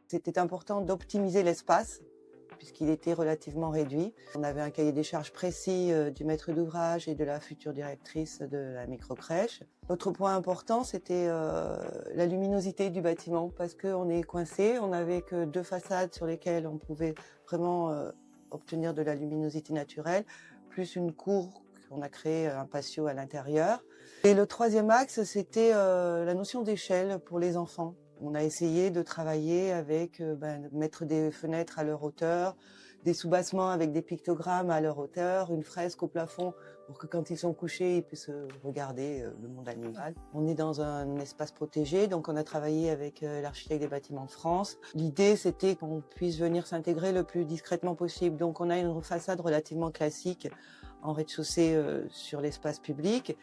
C'était important d'optimiser l'espace puisqu'il était relativement réduit. On avait un cahier des charges précis du maître d'ouvrage et de la future directrice de la microcrèche. Autre point important, c'était la luminosité du bâtiment parce qu'on est coincé, on n'avait que 2 façades sur lesquelles on pouvait vraiment obtenir de la luminosité naturelle, plus une cour qu'on a créé, un patio à l'intérieur. Et le 3e axe, c'était la notion d'échelle pour les enfants. On a essayé de travailler avec, mettre des fenêtres à leur hauteur, des soubassements avec des pictogrammes à leur hauteur, une fresque au plafond pour que quand ils sont couchés, ils puissent regarder le monde animal. On est dans un espace protégé, donc on a travaillé avec l'architecte des bâtiments de France. L'idée, c'était qu'on puisse venir s'intégrer le plus discrètement possible. Donc on a une façade relativement classique en rez-de-chaussée sur l'espace public.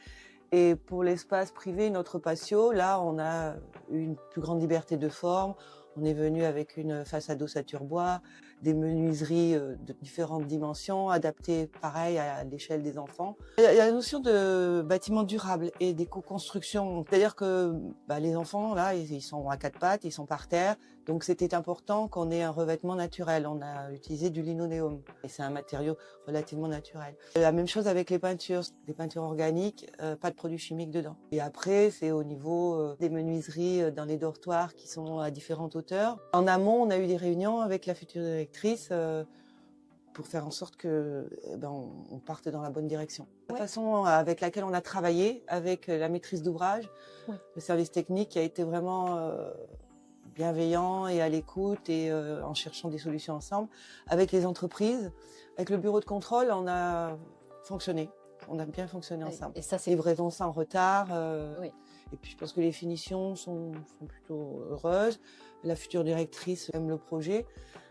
Et pour l'espace privé, notre patio, là, on a une plus grande liberté de forme. On est venu avec une façade ossature bois, des menuiseries de différentes dimensions, adaptées pareil à l'échelle des enfants. Il y a la notion de bâtiment durable et d'éco-construction. C'est-à-dire que les enfants, là, ils sont à 4 pattes, ils sont par terre. Donc c'était important qu'on ait un revêtement naturel. On a utilisé du linoléum et c'est un matériau relativement naturel. La même chose avec les peintures, des peintures organiques, pas de produits chimiques dedans. Et après, c'est au niveau des menuiseries dans les dortoirs qui sont à différentes hauteurs. En amont, on a eu des réunions avec la future directrice pour faire en sorte que on parte dans la bonne direction. La façon avec laquelle on a travaillé avec la maîtrise d'ouvrage, le service technique qui a été vraiment bienveillant et à l'écoute et en cherchant des solutions ensemble. Avec les entreprises, avec le bureau de contrôle, on a fonctionné. On a bien fonctionné ensemble. Et ça, c'est livraison sans retard. Et puis je pense que les finitions sont plutôt heureuses. La future directrice aime le projet.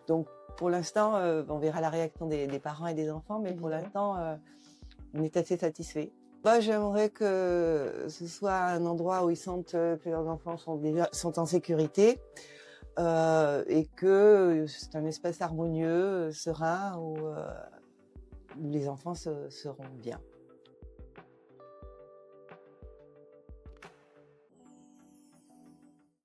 Donc pour l'instant, on verra la réaction des parents et des enfants, mais pour l'instant, on est assez satisfait. J'aimerais que ce soit un endroit où ils sentent que leurs enfants sont en sécurité et que c'est un espace harmonieux, serein, où les enfants seront bien.